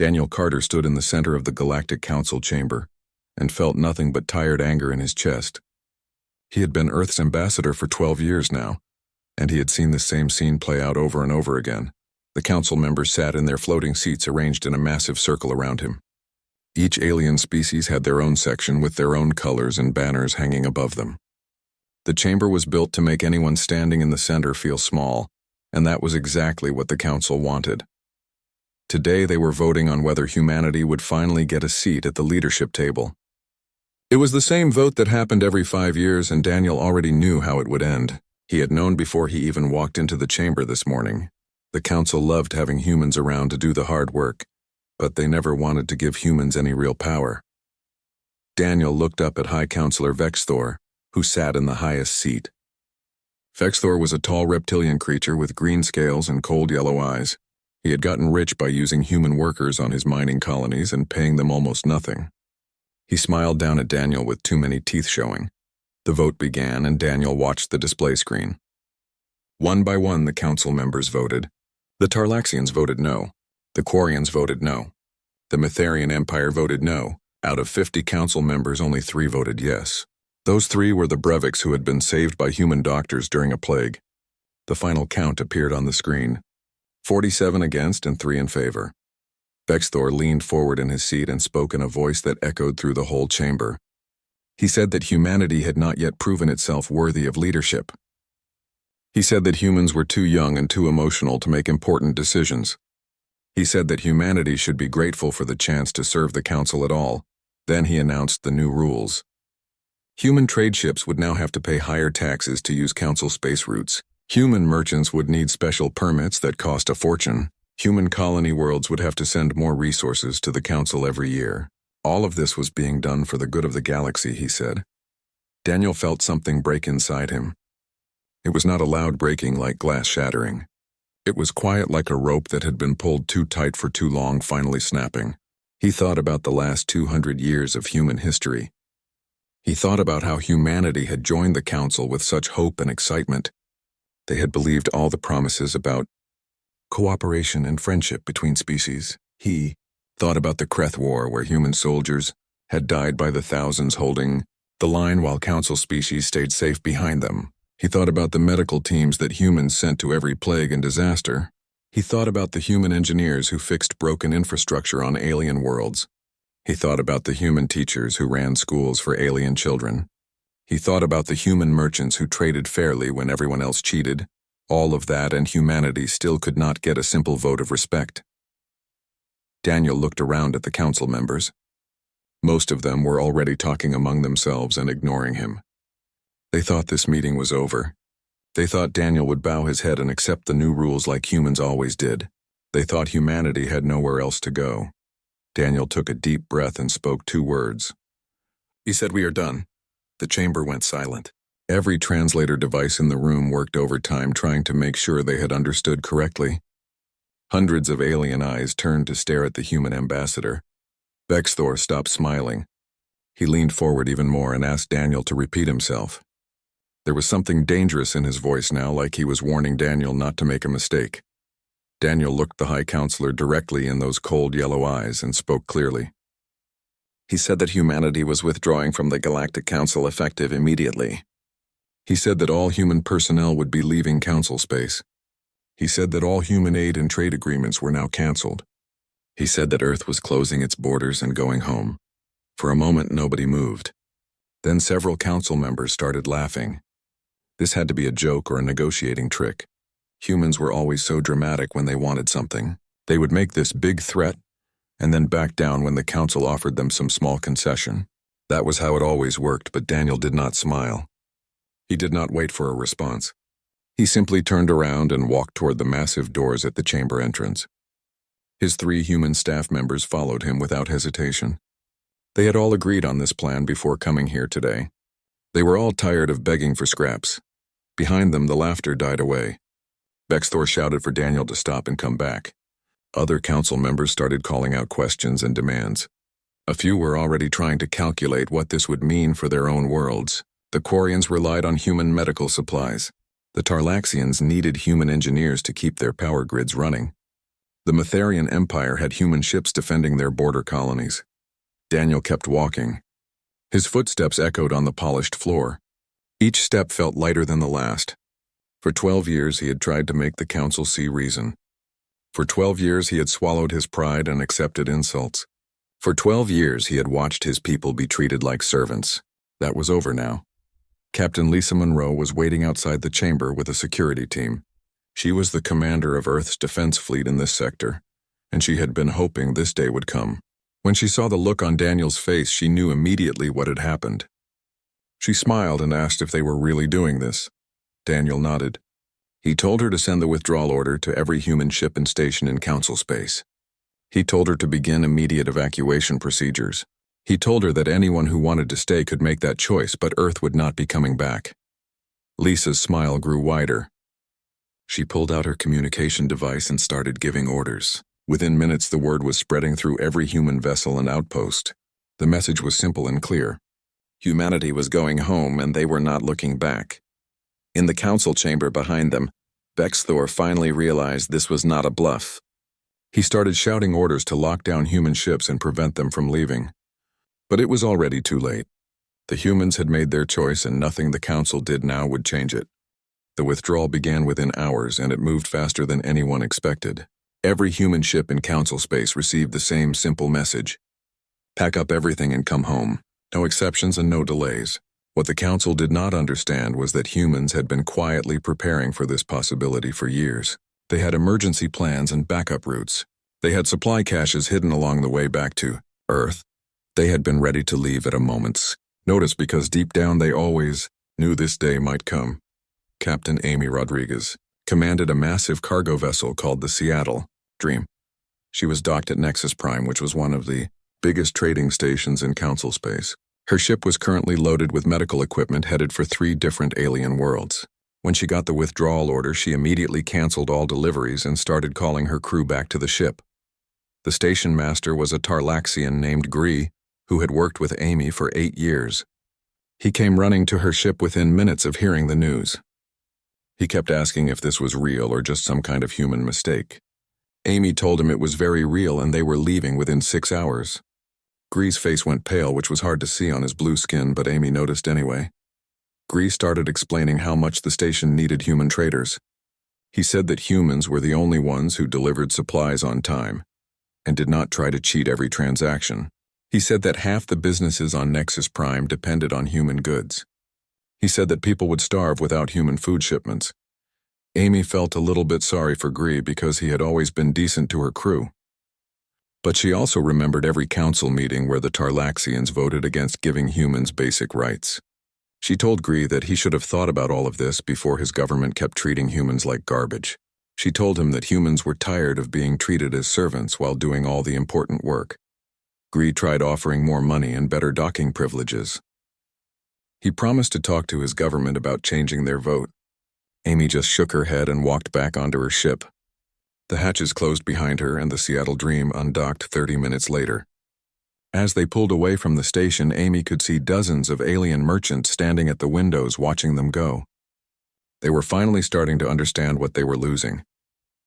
Daniel Carter stood in the center of the Galactic Council chamber and felt nothing but tired anger in his chest. He had been Earth's ambassador for 12 years now, and he had seen the same scene play out over and over again. The council members sat in their floating seats arranged in a massive circle around him. Each alien species had their own section with their own colors and banners hanging above them. The chamber was built to make anyone standing in the center feel small, and that was exactly what the council wanted. Today they were voting on whether humanity would finally get a seat at the leadership table. It was the same vote that happened every 5 years, and Daniel already knew how it would end. He had known before he even walked into the chamber this morning. The council loved having humans around to do the hard work, but they never wanted to give humans any real power. Daniel looked up at High Counselor Vexthor, who sat in the highest seat. Vexthor was a tall reptilian creature with green scales and cold yellow eyes. He had gotten rich by using human workers on his mining colonies and paying them almost nothing. He smiled down at Daniel with too many teeth showing. The vote began, and Daniel watched the display screen. One by one, the council members voted. The Tarlaxians voted no. The Quarians voted no. The Mytharian Empire voted no. Out of 50 council members, only 3 voted yes. Those 3 were the Breviks who had been saved by human doctors during a plague. The final count appeared on the screen. 47 against and 3 in favor. Vexthor leaned forward in his seat and spoke in a voice that echoed through the whole chamber. He said that humanity had not yet proven itself worthy of leadership. He said that humans were too young and too emotional to make important decisions. He said that humanity should be grateful for the chance to serve the council at all. Then he announced the new rules. Human trade ships would now have to pay higher taxes to use council space routes. Human merchants would need special permits that cost a fortune. Human colony worlds would have to send more resources to the council every year. All of this was being done for the good of the galaxy, he said. Daniel felt something break inside him. It was not a loud breaking like glass shattering. It was quiet like a rope that had been pulled too tight for too long, finally snapping. He thought about the last 200 years of human history. He thought about how humanity had joined the council with such hope and excitement. They had believed all the promises about cooperation and friendship between species. He thought about the Kreth War, where human soldiers had died by the thousands holding the line while council species stayed safe behind them. He thought about the medical teams that humans sent to every plague and disaster. He thought about the human engineers who fixed broken infrastructure on alien worlds. He thought about the human teachers who ran schools for alien children. He thought about the human merchants who traded fairly when everyone else cheated. All of that, and humanity still could not get a simple vote of respect. Daniel looked around at the council members. Most of them were already talking among themselves and ignoring him. They thought this meeting was over. They thought Daniel would bow his head and accept the new rules like humans always did. They thought humanity had nowhere else to go. Daniel took a deep breath and spoke 2 words. He said, "We are done." The chamber went silent. Every translator device in the room worked overtime trying to make sure they had understood correctly. Hundreds of alien eyes turned to stare at the human ambassador. Vexthor stopped smiling. He leaned forward even more and asked Daniel to repeat himself. There was something dangerous in his voice now, like he was warning Daniel not to make a mistake. Daniel looked the High Counselor directly in those cold yellow eyes and spoke clearly. He said that humanity was withdrawing from the Galactic Council effective immediately. He said that all human personnel would be leaving council space. He said that all human aid and trade agreements were now canceled. He said that Earth was closing its borders and going home. For a moment, nobody moved. Then several council members started laughing. This had to be a joke or a negotiating trick. Humans were always so dramatic when they wanted something. They would make this big threat and then back down when the council offered them some small concession. That was how it always worked, but Daniel did not smile. He did not wait for a response. He simply turned around and walked toward the massive doors at the chamber entrance. His 3 human staff members followed him without hesitation. They had all agreed on this plan before coming here today. They were all tired of begging for scraps. Behind them, the laughter died away. Vexthor shouted for Daniel to stop and come back. Other council members started calling out questions and demands. A few were already trying to calculate what this would mean for their own worlds. The Quarians relied on human medical supplies. The Tarlaxians needed human engineers to keep their power grids running. The Matharian Empire had human ships defending their border colonies. Daniel kept walking. His footsteps echoed on the polished floor. Each step felt lighter than the last. For 12 years he had tried to make the council see reason. For 12 years he had swallowed his pride and accepted insults. For 12 years he had watched his people be treated like servants. That was over now. Captain Lisa Monroe was waiting outside the chamber with a security team. She was the commander of Earth's defense fleet in this sector, and she had been hoping this day would come. When she saw the look on Daniel's face, she knew immediately what had happened. She smiled and asked if they were really doing this. Daniel nodded. He told her to send the withdrawal order to every human ship and station in council space. He told her to begin immediate evacuation procedures. He told her that anyone who wanted to stay could make that choice, but Earth would not be coming back. Lisa's smile grew wider. She pulled out her communication device and started giving orders. Within minutes, the word was spreading through every human vessel and outpost. The message was simple and clear. Humanity was going home, and they were not looking back. In the council chamber behind them, Bexthor finally realized this was not a bluff. He started shouting orders to lock down human ships and prevent them from leaving. But it was already too late. The humans had made their choice, and nothing the council did now would change it. The withdrawal began within hours, and it moved faster than anyone expected. Every human ship in council space received the same simple message. Pack up everything and come home. No exceptions and no delays. What the council did not understand was that humans had been quietly preparing for this possibility for years. They had emergency plans and backup routes. They had supply caches hidden along the way back to Earth. They had been ready to leave at a moment's notice because deep down they always knew this day might come. Captain Amy Rodriguez commanded a massive cargo vessel called the Seattle Dream. She was docked at Nexus Prime, which was one of the biggest trading stations in council space. Her ship was currently loaded with medical equipment headed for 3 different alien worlds. When she got the withdrawal order, she immediately canceled all deliveries and started calling her crew back to the ship. The station master was a Tarlaxian named Gree, who had worked with Amy for 8 years. He came running to her ship within minutes of hearing the news. He kept asking if this was real or just some kind of human mistake. Amy told him it was very real and they were leaving within 6 hours. Gree's face went pale, which was hard to see on his blue skin, but Amy noticed anyway. Gree started explaining how much the station needed human traders. He said that humans were the only ones who delivered supplies on time and did not try to cheat every transaction. He said that half the businesses on Nexus Prime depended on human goods. He said that people would starve without human food shipments. Amy felt a little bit sorry for Gree because he had always been decent to her crew. But she also remembered every council meeting where the Tarlaxians voted against giving humans basic rights. She told Gree that he should have thought about all of this before his government kept treating humans like garbage. She told him that humans were tired of being treated as servants while doing all the important work. Gree tried offering more money and better docking privileges. He promised to talk to his government about changing their vote. Amy just shook her head and walked back onto her ship. The hatches closed behind her and the Seattle Dream undocked 30 minutes later. As they pulled away from the station, Amy could see dozens of alien merchants standing at the windows watching them go. They were finally starting to understand what they were losing.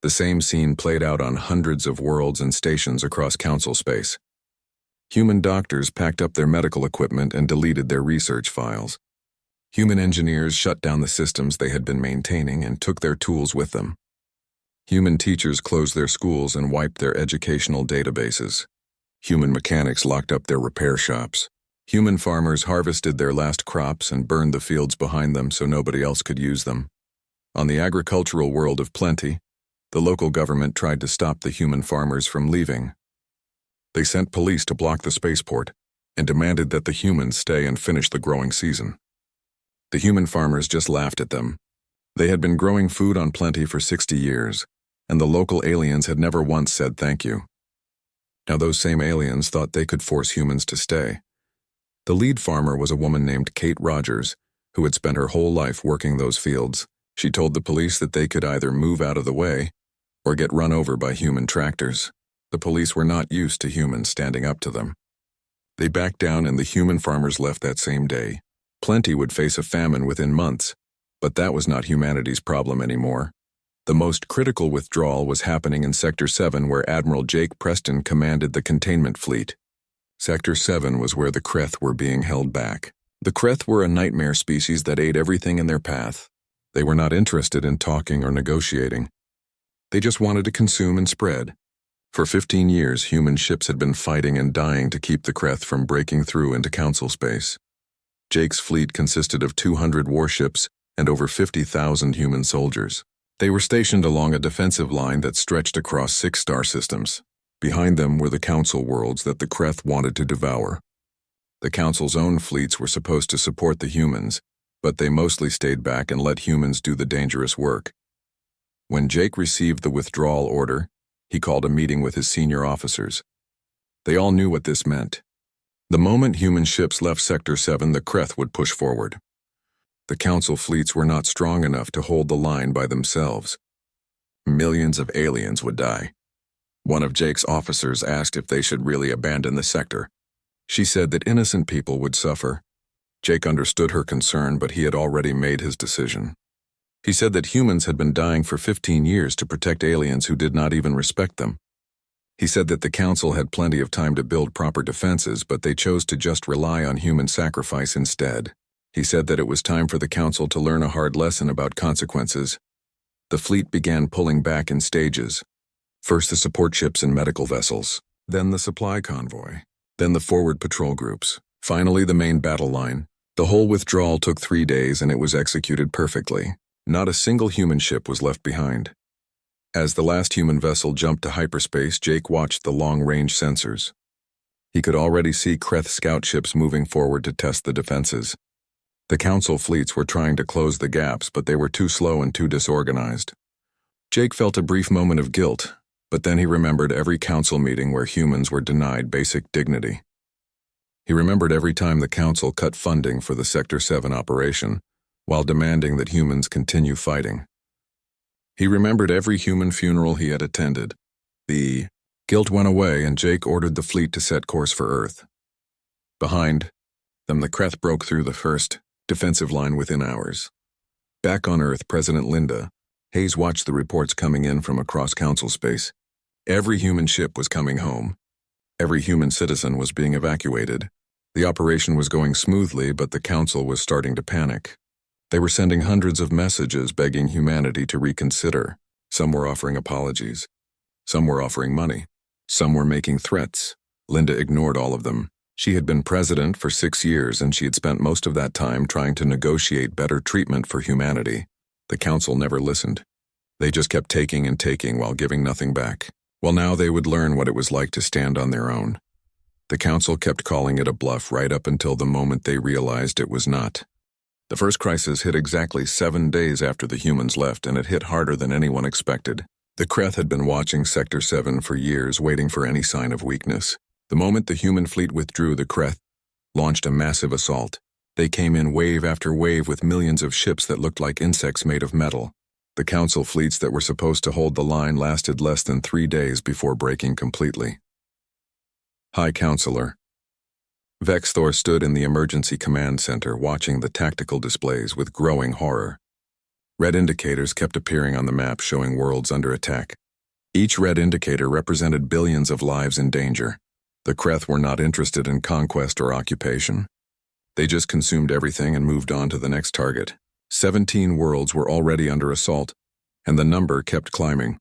The same scene played out on hundreds of worlds and stations across council space. Human doctors packed up their medical equipment and deleted their research files. Human engineers shut down the systems they had been maintaining and took their tools with them. Human teachers closed their schools and wiped their educational databases. Human mechanics locked up their repair shops. Human farmers harvested their last crops and burned the fields behind them so nobody else could use them. On the agricultural world of plenty, the local government tried to stop the human farmers from leaving. They sent police to block the spaceport and demanded that the humans stay and finish the growing season. The human farmers just laughed at them. They had been growing food on plenty for 60 years, and the local aliens had never once said thank you. Now those same aliens thought they could force humans to stay. The lead farmer was a woman named Kate Rogers, who had spent her whole life working those fields. She told the police that they could either move out of the way or get run over by human tractors. The police were not used to humans standing up to them. They backed down and the human farmers left that same day. Plenty would face a famine within months, but that was not humanity's problem anymore. The most critical withdrawal was happening in Sector 7, where Admiral Jake Preston commanded the containment fleet. Sector 7 was where the Kreth were being held back. The Kreth were a nightmare species that ate everything in their path. They were not interested in talking or negotiating. They just wanted to consume and spread. For 15 years, human ships had been fighting and dying to keep the Kreth from breaking through into Council space. Jake's fleet consisted of 200 warships and over 50,000 human soldiers. They were stationed along a defensive line that stretched across 6 star systems. Behind them were the Council worlds that the Kreth wanted to devour. The Council's own fleets were supposed to support the humans, but they mostly stayed back and let humans do the dangerous work. When Jake received the withdrawal order, he called a meeting with his senior officers. They all knew what this meant. The moment human ships left Sector 7, the Kreth would push forward. The Council fleets were not strong enough to hold the line by themselves. Millions of aliens would die. One of Jake's officers asked if they should really abandon the sector. She said that innocent people would suffer. Jake understood her concern, but he had already made his decision. He said that humans had been dying for 15 years to protect aliens who did not even respect them. He said that the Council had plenty of time to build proper defenses, but they chose to just rely on human sacrifice instead. He said that it was time for the Council to learn a hard lesson about consequences. The fleet began pulling back in stages. First the support ships and medical vessels, then the supply convoy, then the forward patrol groups, finally the main battle line. The whole withdrawal took 3 days and it was executed perfectly. Not a single human ship was left behind. As the last human vessel jumped to hyperspace, Jake watched the long-range sensors. He could already see Kreth scout ships moving forward to test the defenses. The Council fleets were trying to close the gaps, but they were too slow and too disorganized. Jake felt a brief moment of guilt, but then he remembered every Council meeting where humans were denied basic dignity. He remembered every time the Council cut funding for the Sector 7 operation, while demanding that humans continue fighting. He remembered every human funeral he had attended. The guilt went away and Jake ordered the fleet to set course for Earth. Behind them, the Kreth broke through the first defensive line within hours. Back on Earth, President Linda Hayes watched the reports coming in from across Council space. Every human ship was coming home. Every human citizen was being evacuated. The operation was going smoothly, but the Council was starting to panic. They were sending hundreds of messages begging humanity to reconsider. Some were offering apologies. Some were offering money. Some were making threats. Linda ignored all of them. She had been president for 6 years and she had spent most of that time trying to negotiate better treatment for humanity. The Council never listened. They just kept taking and taking while giving nothing back. Well, now they would learn what it was like to stand on their own. The Council kept calling it a bluff right up until the moment they realized it was not. The first crisis hit exactly 7 days after the humans left, and it hit harder than anyone expected. The Kreth had been watching Sector 7 for years, waiting for any sign of weakness. The moment the human fleet withdrew, the Kreth launched a massive assault. They came in wave after wave with millions of ships that looked like insects made of metal. The Council fleets that were supposed to hold the line lasted less than 3 days before breaking completely. High Counselor Vexthor stood in the emergency command center watching the tactical displays with growing horror. Red indicators kept appearing on the map showing worlds under attack. Each red indicator represented billions of lives in danger. The Kreth were not interested in conquest or occupation. They just consumed everything and moved on to the next target. 17 worlds were already under assault, and the number kept climbing.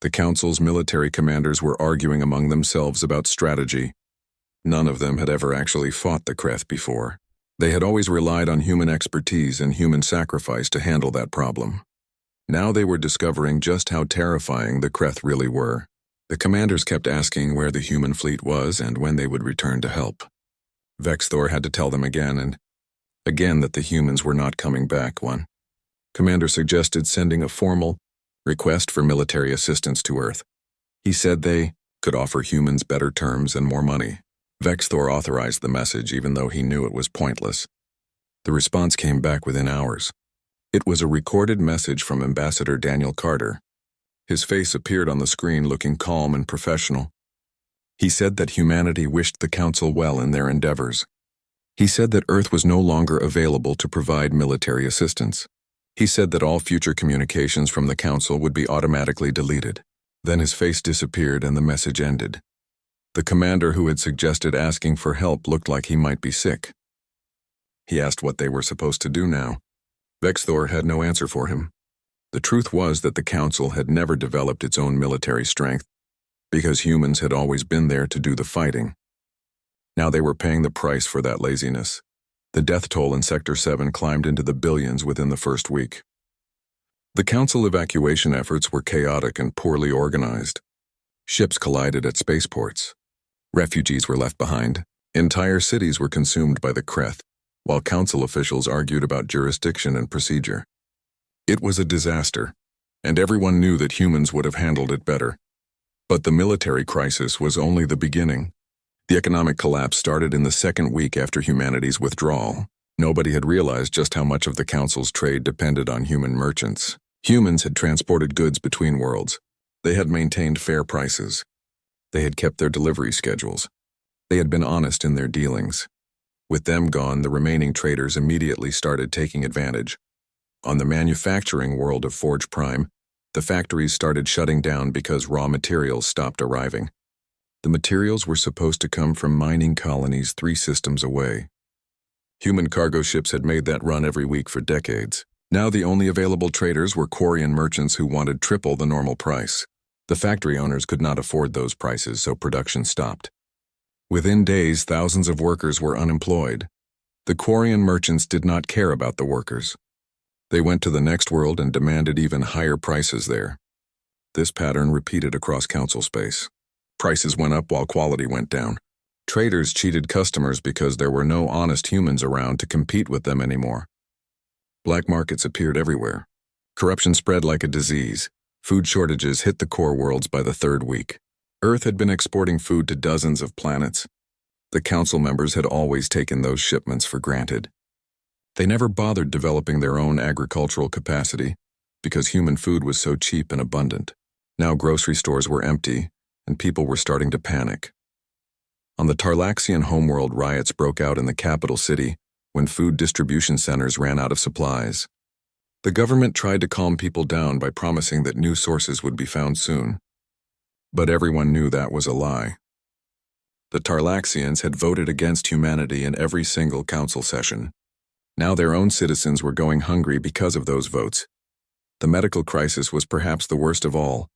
The Council's military commanders were arguing among themselves about strategy. None of them had ever actually fought the Kreth before. They had always relied on human expertise and human sacrifice to handle that problem. Now they were discovering just how terrifying the Kreth really were. The commanders kept asking where the human fleet was and when they would return to help. Vexthor had to tell them again and again that the humans were not coming back. One commander suggested sending a formal request for military assistance to Earth. He said they could offer humans better terms and more money. Vexthor authorized the message even though he knew it was pointless. The response came back within hours. It was a recorded message from Ambassador Daniel Carter. His face appeared on the screen looking calm and professional. He said that humanity wished the Council well in their endeavors. He said that Earth was no longer available to provide military assistance. He said that all future communications from the council would be automatically deleted. Then his face disappeared and the message ended. The commander who had suggested asking for help looked like he might be sick. He asked what they were supposed to do now. Vexthor had no answer for him. The truth was that the council had never developed its own military strength because humans had always been there to do the fighting. Now they were paying the price for that laziness. The death toll in Sector 7 climbed into the billions within the first week. The council evacuation efforts were chaotic and poorly organized. Ships collided at spaceports. Refugees were left behind. Entire cities were consumed by the Kreth, while council officials argued about jurisdiction and procedure. It was a disaster, and everyone knew that humans would have handled it better. But the military crisis was only the beginning. The economic collapse started in the second week after humanity's withdrawal. Nobody had realized just how much of the council's trade depended on human merchants. Humans had transported goods between worlds. They had maintained fair prices. They had kept their delivery schedules. They had been honest in their dealings. With them gone, the remaining traders immediately started taking advantage. On the manufacturing world of Forge Prime, the factories started shutting down because raw materials stopped arriving. The materials were supposed to come from mining colonies 3 systems away. Human cargo ships had made that run every week for decades. Now the only available traders were Quarian merchants who wanted triple the normal price. The factory owners could not afford those prices, so production stopped. Within days, thousands of workers were unemployed. The Quarian merchants did not care about the workers. They went to the next world and demanded even higher prices there. This pattern repeated across council space. Prices went up while quality went down. Traders cheated customers because there were no honest humans around to compete with them anymore. Black markets appeared everywhere. Corruption spread like a disease. Food shortages hit the core worlds by the 3rd week. Earth had been exporting food to dozens of planets. The council members had always taken those shipments for granted. They never bothered developing their own agricultural capacity because human food was so cheap and abundant. Now grocery stores were empty, and people were starting to panic. On the Tarlaxian homeworld, riots broke out in the capital city when food distribution centers ran out of supplies. The government tried to calm people down by promising that new sources would be found soon. But everyone knew that was a lie. The Tarlaxians had voted against humanity in every single council session. Now their own citizens were going hungry because of those votes. The medical crisis was perhaps the worst of all.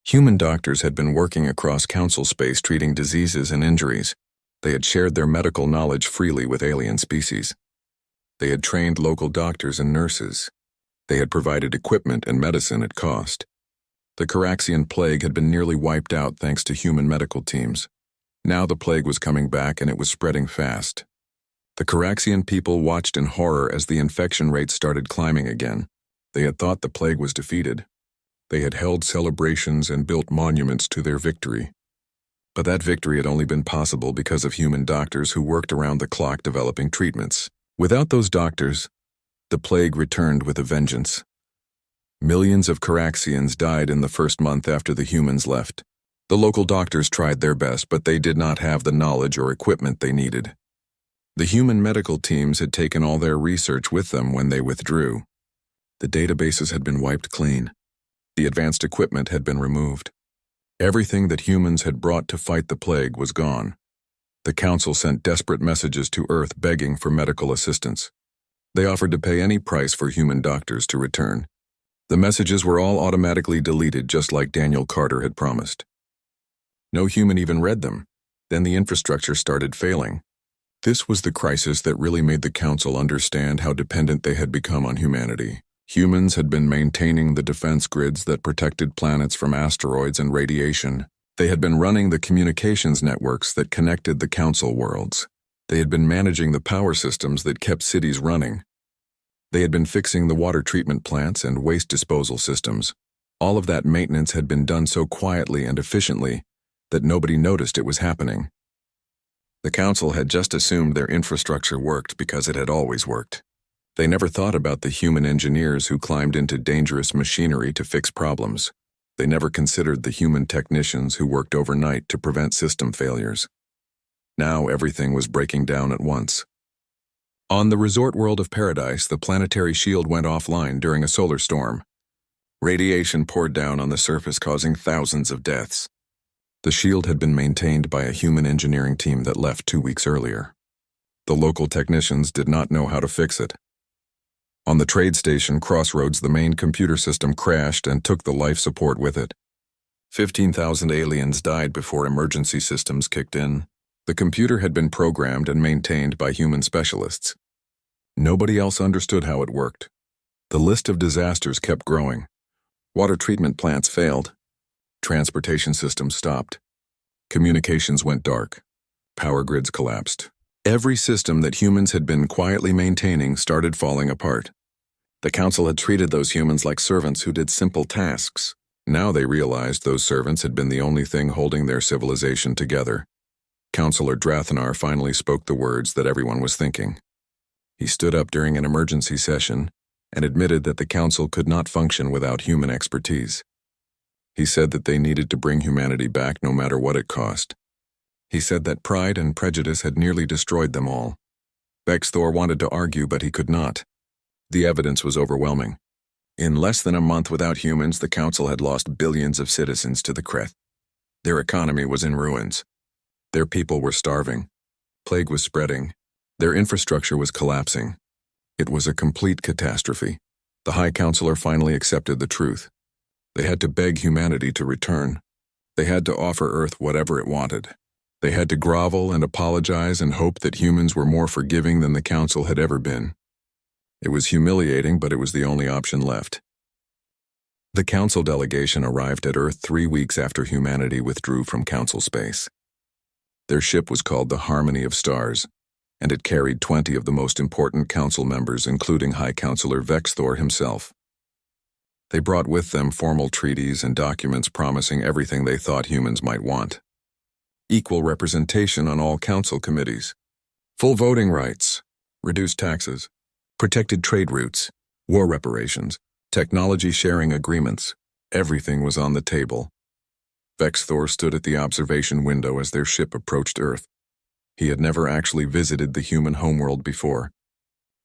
Human doctors had been working across council space treating diseases and injuries. They had shared their medical knowledge freely with alien species. They had trained local doctors and nurses. They had provided equipment and medicine at cost. The Caraxian plague had been nearly wiped out thanks to human medical teams. Now the plague was coming back and it was spreading fast. The Caraxian people watched in horror as the infection rates started climbing again. They had thought the plague was defeated. They had held celebrations and built monuments to their victory. But that victory had only been possible because of human doctors who worked around the clock developing treatments. Without those doctors, the plague returned with a vengeance. Millions of Caraxians died in the first month after the humans left. The local doctors tried their best, but they did not have the knowledge or equipment they needed. The human medical teams had taken all their research with them when they withdrew. The databases had been wiped clean. The advanced equipment had been removed. Everything that humans had brought to fight the plague was gone. The council sent desperate messages to Earth begging for medical assistance. They offered to pay any price for human doctors to return. The messages were all automatically deleted just like Daniel Carter had promised. No human even read them. Then the infrastructure started failing. This was the crisis that really made the council understand how dependent they had become on humanity. Humans had been maintaining the defense grids that protected planets from asteroids and radiation. They had been running the communications networks that connected the council worlds. They had been managing the power systems that kept cities running. They had been fixing the water treatment plants and waste disposal systems. All of that maintenance had been done so quietly and efficiently that nobody noticed it was happening. The council had just assumed their infrastructure worked because it had always worked. They never thought about the human engineers who climbed into dangerous machinery to fix problems. They never considered the human technicians who worked overnight to prevent system failures. Now everything was breaking down at once. On the resort world of Paradise, the planetary shield went offline during a solar storm. Radiation poured down on the surface, causing thousands of deaths. The shield had been maintained by a human engineering team that left 2 weeks earlier. The local technicians did not know how to fix it. On the trade station Crossroads, the main computer system crashed and took the life support with it. 15,000 aliens died before emergency systems kicked in. The computer had been programmed and maintained by human specialists. Nobody else understood how it worked. The list of disasters kept growing. Water treatment plants failed. Transportation systems stopped. Communications went dark. Power grids collapsed. Every system that humans had been quietly maintaining started falling apart. The council had treated those humans like servants who did simple tasks. Now they realized those servants had been the only thing holding their civilization together. Councillor Drathanar finally spoke the words that everyone was thinking. He stood up during an emergency session and admitted that the council could not function without human expertise. He said that they needed to bring humanity back no matter what it cost. He said that pride and prejudice had nearly destroyed them all. Vexthor wanted to argue, but he could not. The evidence was overwhelming. In less than a month without humans, the council had lost billions of citizens to the Kreth. Their economy was in ruins. Their people were starving. Plague was spreading. Their infrastructure was collapsing. It was a complete catastrophe. The High Counselor finally accepted the truth. They had to beg humanity to return. They had to offer Earth whatever it wanted. They had to grovel and apologize and hope that humans were more forgiving than the Council had ever been. It was humiliating, but it was the only option left. The Council delegation arrived at Earth 3 weeks after humanity withdrew from Council space. Their ship was called the Harmony of Stars, and it carried 20 of the most important Council members, including High Counselor Vexthor himself. They brought with them formal treaties and documents promising everything they thought humans might want. Equal representation on all council committees, full voting rights, reduced taxes, protected trade routes, war reparations, technology sharing agreements. Everything was on the table. Vexthor stood at the observation window as their ship approached Earth. He had never actually visited the human homeworld before.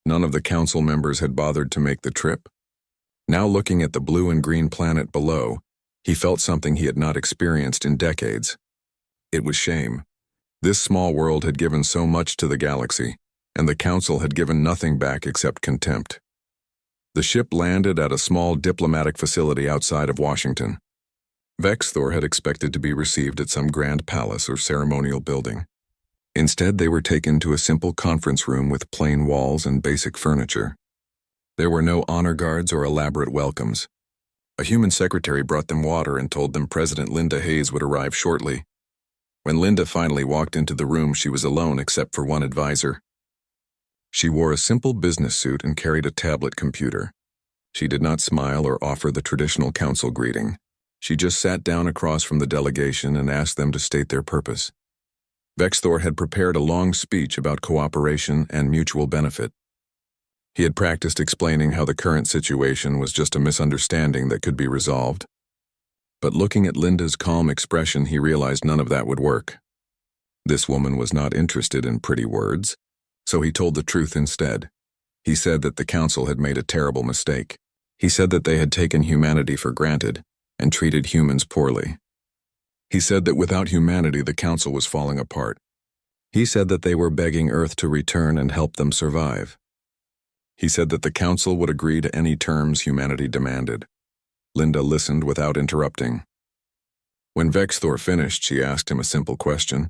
None of the council members had bothered to make the trip. Now looking at the blue and green planet below, he felt something he had not experienced in decades. It was shame. This small world had given so much to the galaxy, and the council had given nothing back except contempt. The ship landed at a small diplomatic facility outside of Washington. Vexthor had expected to be received at some grand palace or ceremonial building. Instead, they were taken to a simple conference room with plain walls and basic furniture. There were no honor guards or elaborate welcomes. A human secretary brought them water and told them President Linda Hayes would arrive shortly. When Linda finally walked into the room, she was alone except for one advisor. She wore a simple business suit and carried a tablet computer. She did not smile or offer the traditional council greeting. She just sat down across from the delegation and asked them to state their purpose. Vexthor had prepared a long speech about cooperation and mutual benefit. He had practiced explaining how the current situation was just a misunderstanding that could be resolved. But looking at Linda's calm expression, he realized none of that would work. This woman was not interested in pretty words, so he told the truth instead. He said that the council had made a terrible mistake. He said that they had taken humanity for granted and treated humans poorly. He said that without humanity, the council was falling apart. He said that they were begging Earth to return and help them survive. He said that the council would agree to any terms humanity demanded. Linda listened without interrupting. When Vexthor finished, she asked him a simple question.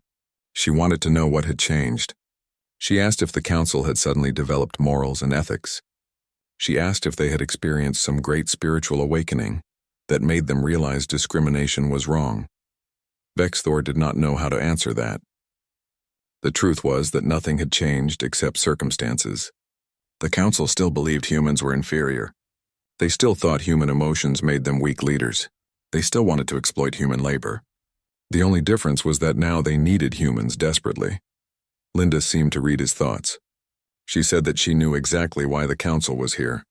She wanted to know what had changed. She asked if the council had suddenly developed morals and ethics. She asked if they had experienced some great spiritual awakening that made them realize discrimination was wrong. Vexthor did not know how to answer that. The truth was that nothing had changed except circumstances. The council still believed humans were inferior. They still thought human emotions made them weak leaders. They still wanted to exploit human labor. The only difference was that now they needed humans desperately. Linda seemed to read his thoughts. She said that she knew exactly why the council was here.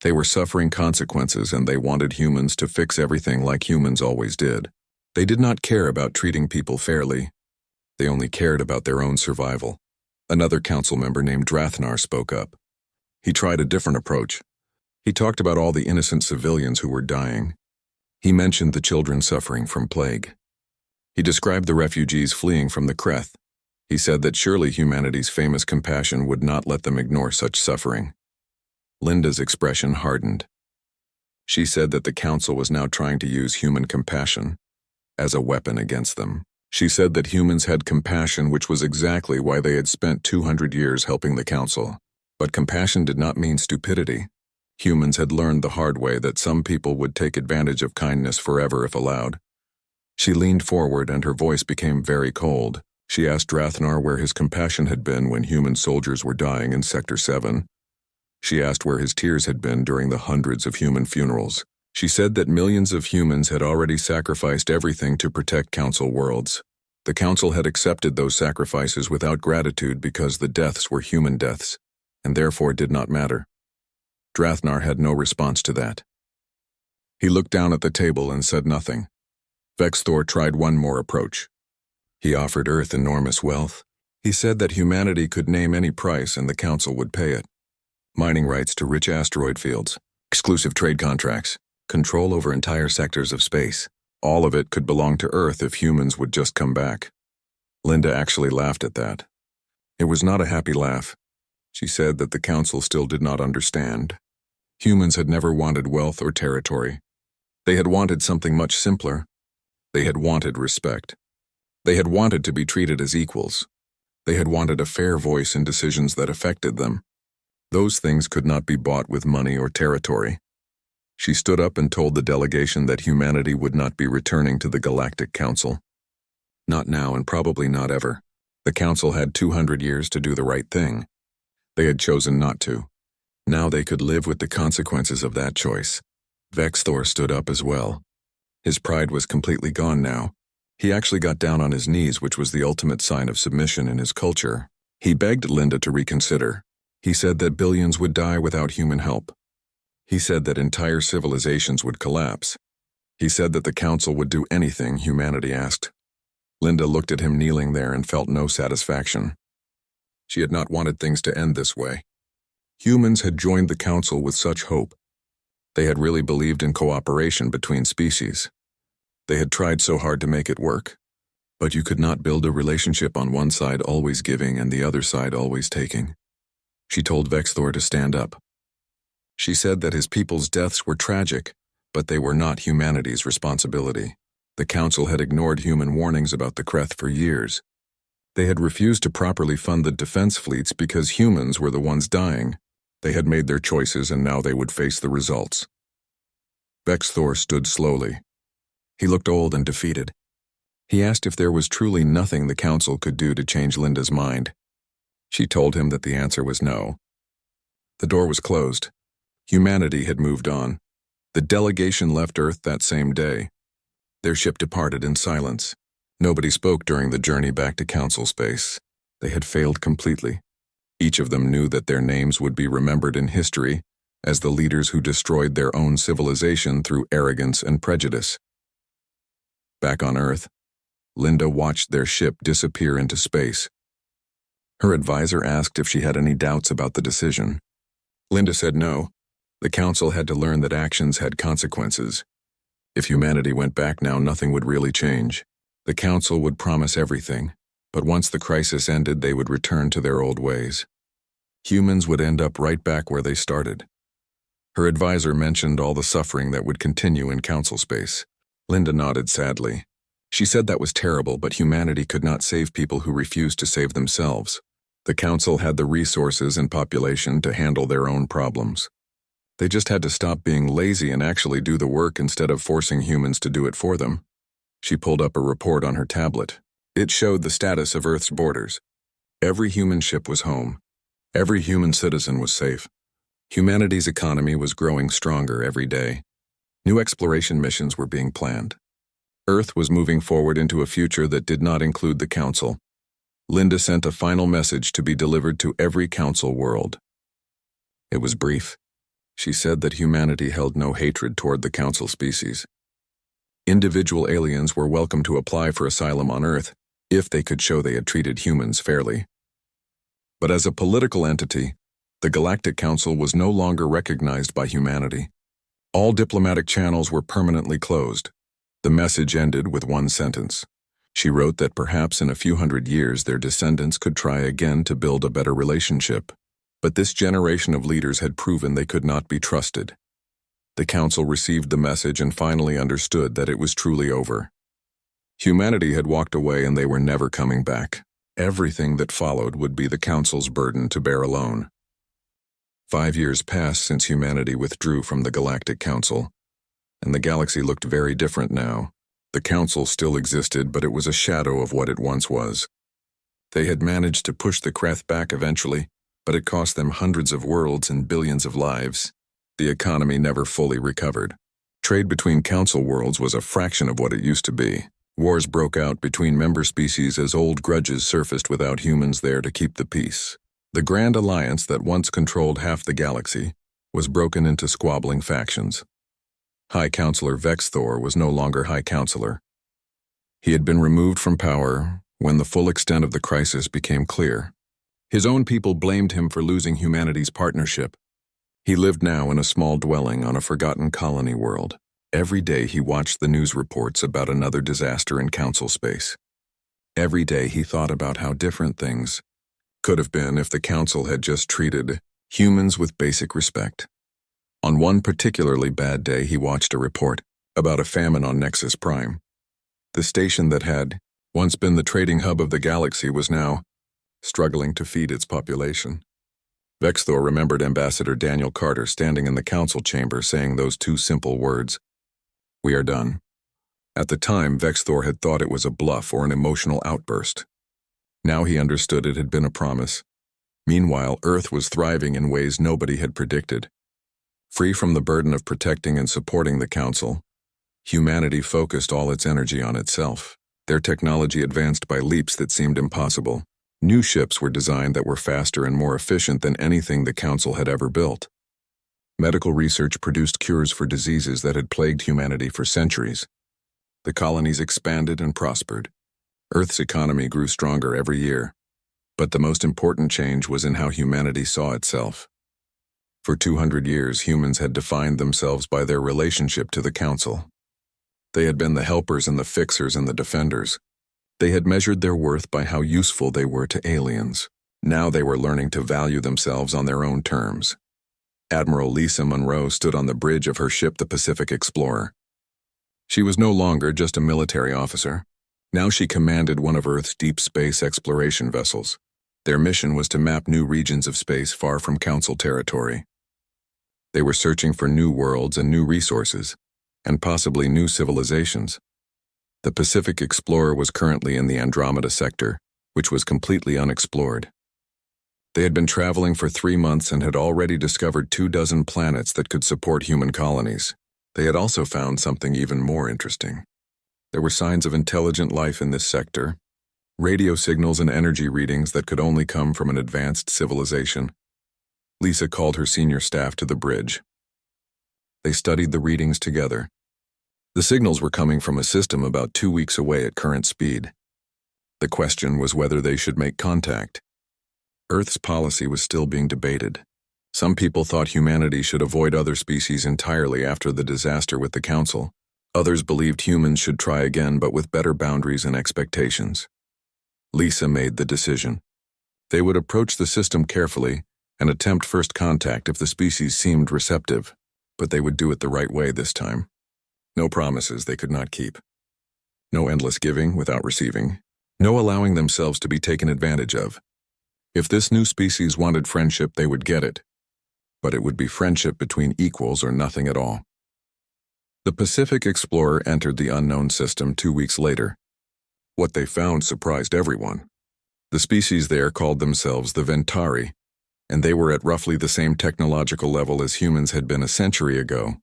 They were suffering consequences and they wanted humans to fix everything like humans always did. They did not care about treating people fairly. They only cared about their own survival. Another council member named Drathnar spoke up. He tried a different approach. He talked about all the innocent civilians who were dying. He mentioned the children suffering from plague. He described the refugees fleeing from the Kreth. He said that surely humanity's famous compassion would not let them ignore such suffering. Linda's expression hardened. She said that the council was now trying to use human compassion as a weapon against them. She said that humans had compassion, which was exactly why they had spent 200 years helping the council. But compassion did not mean stupidity. Humans had learned the hard way that some people would take advantage of kindness forever if allowed. She leaned forward and her voice became very cold. She asked Drathnar where his compassion had been when human soldiers were dying in Sector 7. She asked where his tears had been during the hundreds of human funerals. She said that millions of humans had already sacrificed everything to protect Council worlds. The Council had accepted those sacrifices without gratitude because the deaths were human deaths, and therefore did not matter. Drathnar had no response to that. He looked down at the table and said nothing. Vexthor tried one more approach. He offered Earth enormous wealth. He said that humanity could name any price and the Council would pay it. Mining rights to rich asteroid fields, exclusive trade contracts, control over entire sectors of space. All of it could belong to Earth if humans would just come back. Linda actually laughed at that. It was not a happy laugh. She said that the Council still did not understand. Humans had never wanted wealth or territory. They had wanted something much simpler. They had wanted respect. They had wanted to be treated as equals. They had wanted a fair voice in decisions that affected them. Those things could not be bought with money or territory. She stood up and told the delegation that humanity would not be returning to the Galactic Council. Not now and probably not ever. The Council had 200 years to do the right thing. They had chosen not to. Now they could live with the consequences of that choice. Vexthor stood up as well. His pride was completely gone now. He actually got down on his knees, which was the ultimate sign of submission in his culture. He begged Linda to reconsider. He said that billions would die without human help. He said that entire civilizations would collapse. He said that the Council would do anything humanity asked. Linda looked at him kneeling there and felt no satisfaction. She had not wanted things to end this way. Humans had joined the Council with such hope. They had really believed in cooperation between species. They had tried so hard to make it work. But you could not build a relationship on one side always giving and the other side always taking. She told Vexthor to stand up. She said that his people's deaths were tragic, but they were not humanity's responsibility. The Council had ignored human warnings about the Kreth for years. They had refused to properly fund the defense fleets because humans were the ones dying. They had made their choices and now they would face the results. Vexthor stood slowly. He looked old and defeated. He asked if there was truly nothing the Council could do to change Linda's mind. She told him that the answer was no. The door was closed. Humanity had moved on. The delegation left Earth that same day. Their ship departed in silence. Nobody spoke during the journey back to Council space. They had failed completely. Each of them knew that their names would be remembered in history as the leaders who destroyed their own civilization through arrogance and prejudice. Back on Earth, Linda watched their ship disappear into space. Her advisor asked if she had any doubts about the decision. Linda said no. The Council had to learn that actions had consequences. If humanity went back now, nothing would really change. The Council would promise everything, but once the crisis ended, they would return to their old ways. Humans would end up right back where they started. Her advisor mentioned all the suffering that would continue in Council space. Linda nodded sadly. She said that was terrible, but humanity could not save people who refused to save themselves. The Council had the resources and population to handle their own problems. They just had to stop being lazy and actually do the work instead of forcing humans to do it for them. She pulled up a report on her tablet. It showed the status of Earth's borders. Every human ship was home. Every human citizen was safe. Humanity's economy was growing stronger every day. New exploration missions were being planned. Earth was moving forward into a future that did not include the Council. Linda sent a final message to be delivered to every Council world. It was brief. She said that humanity held no hatred toward the Council species. Individual aliens were welcome to apply for asylum on Earth if they could show they had treated humans fairly. But as a political entity, the Galactic Council was no longer recognized by humanity. All diplomatic channels were permanently closed. The message ended with one sentence. She wrote that perhaps in a few hundred years their descendants could try again to build a better relationship. But this generation of leaders had proven they could not be trusted. The Council received the message and finally understood that it was truly over. Humanity had walked away and they were never coming back. Everything that followed would be the Council's burden to bear alone. 5 years passed since humanity withdrew from the Galactic Council, and the galaxy looked very different now. The Council still existed, but it was a shadow of what it once was. They had managed to push the Kreth back eventually, but it cost them hundreds of worlds and billions of lives. The economy never fully recovered. Trade between Council worlds was a fraction of what it used to be. Wars broke out between member species as old grudges surfaced without humans there to keep the peace. The Grand Alliance that once controlled half the galaxy was broken into squabbling factions. High Counselor Vexthor was no longer High Counselor. He had been removed from power when the full extent of the crisis became clear. His own people blamed him for losing humanity's partnership. He lived now in a small dwelling on a forgotten colony world. Every day he watched the news reports about another disaster in Council space. Every day he thought about how different things could have been if the Council had just treated humans with basic respect. On one particularly bad day, he watched a report about a famine on Nexus Prime. The station that had once been the trading hub of the galaxy was now struggling to feed its population. Vexthor remembered Ambassador Daniel Carter standing in the Council chamber saying those two simple words, "We are done." At the time, Vexthor had thought it was a bluff or an emotional outburst. Now he understood it had been a promise. Meanwhile, Earth was thriving in ways nobody had predicted. Free from the burden of protecting and supporting the Council, humanity focused all its energy on itself. Their technology advanced by leaps that seemed impossible. New ships were designed that were faster and more efficient than anything the Council had ever built. Medical research produced cures for diseases that had plagued humanity for centuries. The colonies expanded and prospered. Earth's economy grew stronger every year. But the most important change was in how humanity saw itself. For 200 years, humans had defined themselves by their relationship to the Council. They had been the helpers and the fixers and the defenders. They had measured their worth by how useful they were to aliens. Now they were learning to value themselves on their own terms. Admiral Lisa Monroe stood on the bridge of her ship, the Pacific Explorer. She was no longer just a military officer. Now she commanded one of Earth's deep space exploration vessels. Their mission was to map new regions of space far from Council territory. They were searching for new worlds and new resources, and possibly new civilizations. The Pacific Explorer was currently in the Andromeda sector, which was completely unexplored. They had been traveling for 3 months and had already discovered 24 planets that could support human colonies. They had also found something even more interesting. There were signs of intelligent life in this sector, radio signals and energy readings that could only come from an advanced civilization. Lisa called her senior staff to the bridge. They studied the readings together. The signals were coming from a system about 2 weeks away at current speed. The question was whether they should make contact. Earth's policy was still being debated. Some people thought humanity should avoid other species entirely after the disaster with the Council. Others believed humans should try again, but with better boundaries and expectations. Lisa made the decision. They would approach the system carefully and attempt first contact if the species seemed receptive, but they would do it the right way this time. No promises they could not keep. No endless giving without receiving. No allowing themselves to be taken advantage of. If this new species wanted friendship, they would get it. But it would be friendship between equals or nothing at all. The Pacific Explorer entered the unknown system 2 weeks later. What they found surprised everyone. The species there called themselves the Ventari, and they were at roughly the same technological level as humans had been a century ago.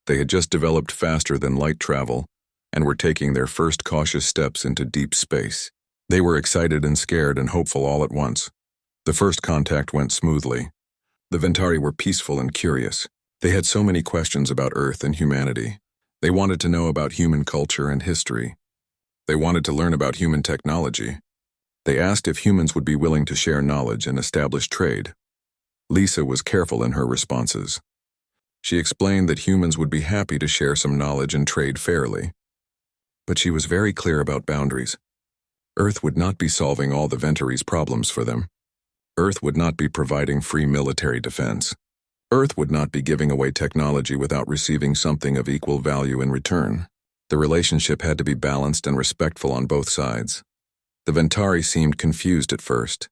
They had just developed faster than light travel and were taking their first cautious steps into deep space. They were excited and scared and hopeful all at once. The first contact went smoothly. The Ventari were peaceful and curious. They had so many questions about Earth and humanity. They wanted to know about human culture and history. They wanted to learn about human technology. They asked if humans would be willing to share knowledge and establish trade. Lisa was careful in her responses. She explained that humans would be happy to share some knowledge and trade fairly. But she was very clear about boundaries. Earth would not be solving all the Ventaries' problems for them. Earth would not be providing free military defense. Earth would not be giving away technology without receiving something of equal value in return. The relationship had to be balanced and respectful on both sides. The Ventari seemed confused at first.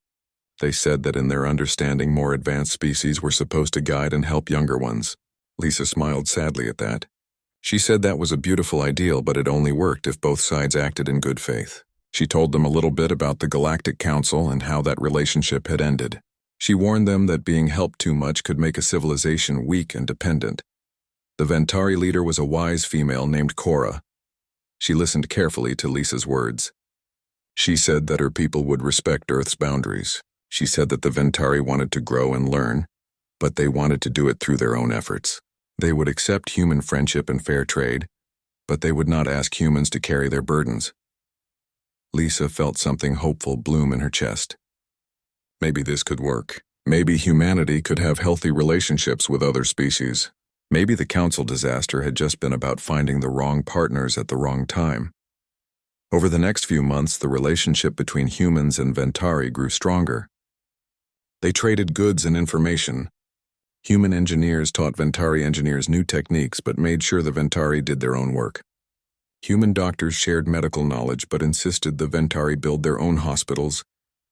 They said that in their understanding, more advanced species were supposed to guide and help younger ones. Lisa smiled sadly at that. She said that was a beautiful ideal, but it only worked if both sides acted in good faith. She told them a little bit about the Galactic Council and how that relationship had ended. She warned them that being helped too much could make a civilization weak and dependent. The Ventari leader was a wise female named Cora. She listened carefully to Lisa's words. She said that her people would respect Earth's boundaries. She said that the Ventari wanted to grow and learn, but they wanted to do it through their own efforts. They would accept human friendship and fair trade, but they would not ask humans to carry their burdens. Lisa felt something hopeful bloom in her chest. Maybe this could work. Maybe humanity could have healthy relationships with other species. Maybe the council disaster had just been about finding the wrong partners at the wrong time. Over the next few months, the relationship between humans and Ventari grew stronger. They traded goods and information. Human engineers taught Ventari engineers new techniques but made sure the Ventari did their own work. Human doctors shared medical knowledge but insisted the Ventari build their own hospitals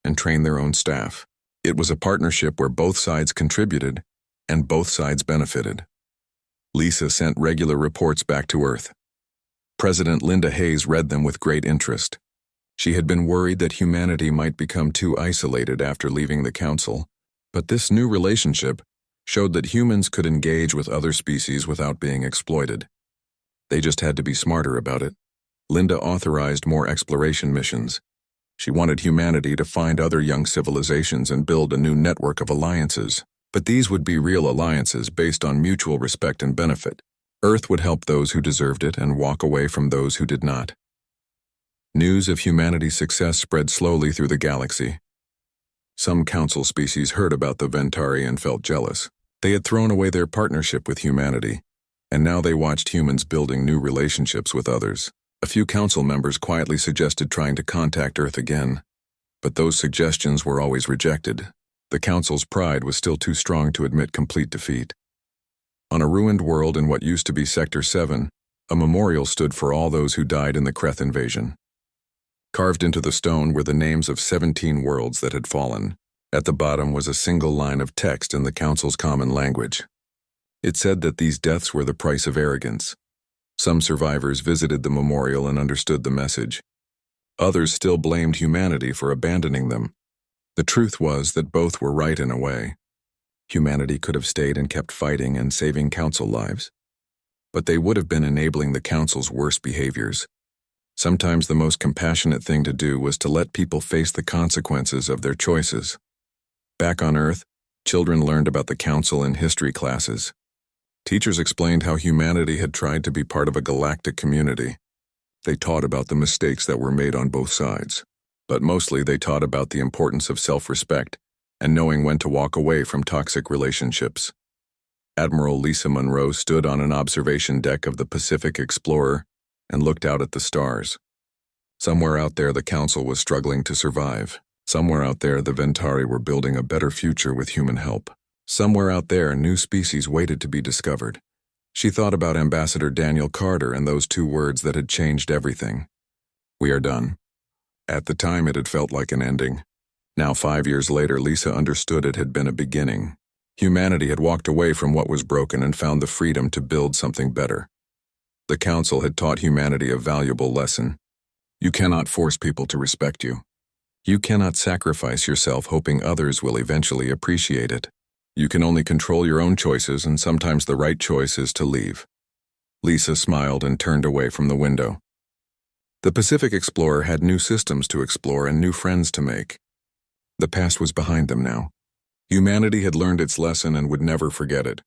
and train their own staff. It was a partnership where both sides contributed and both sides benefited. Lisa sent regular reports back to Earth. President Linda Hayes read them with great interest. She had been worried that humanity might become too isolated after leaving the council, but this new relationship showed that humans could engage with other species without being exploited. They just had to be smarter about it. Linda authorized more exploration missions. She wanted humanity to find other young civilizations and build a new network of alliances. But these would be real alliances based on mutual respect and benefit. Earth would help those who deserved it and walk away from those who did not. News of humanity's success spread slowly through the galaxy. Some council species heard about the Ventari and felt jealous. They had thrown away their partnership with humanity, and now they watched humans building new relationships with others. A few council members quietly suggested trying to contact Earth again, but those suggestions were always rejected. The council's pride was still too strong to admit complete defeat. On a ruined world in what used to be Sector 7, a memorial stood for all those who died in the Kreth invasion. Carved into the stone were the names of 17 worlds that had fallen. At the bottom was a single line of text in the council's common language. It said that these deaths were the price of arrogance. Some survivors visited the memorial and understood the message. Others still blamed humanity for abandoning them. The truth was that both were right in a way. Humanity could have stayed and kept fighting and saving council lives. But they would have been enabling the council's worst behaviors. Sometimes the most compassionate thing to do was to let people face the consequences of their choices. Back on Earth, children learned about the council in history classes. Teachers explained how humanity had tried to be part of a galactic community. They taught about the mistakes that were made on both sides. But mostly they taught about the importance of self-respect and knowing when to walk away from toxic relationships. Admiral Lisa Monroe stood on an observation deck of the Pacific Explorer and looked out at the stars. Somewhere out there the council was struggling to survive. Somewhere out there the Ventari were building a better future with human help. Somewhere out there new species waited to be discovered. She thought about Ambassador Daniel Carter and those two words that had changed everything. We are done. At the time it had felt like an ending. Now 5 years later Lisa understood it had been a beginning. Humanity had walked away from what was broken and found the freedom to build something better. The council had taught humanity a valuable lesson. You cannot force people to respect you. You cannot sacrifice yourself hoping others will eventually appreciate it. You can only control your own choices, and sometimes the right choice is to leave. Lisa smiled and turned away from the window. The Pacific Explorer had new systems to explore and new friends to make. The past was behind them now. Humanity had learned its lesson and would never forget it.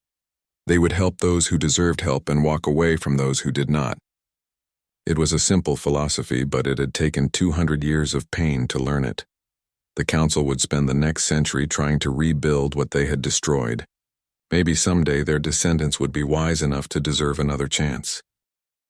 They would help those who deserved help and walk away from those who did not. It was a simple philosophy, but it had taken 200 years of pain to learn it. The council would spend the next century trying to rebuild what they had destroyed. Maybe someday their descendants would be wise enough to deserve another chance.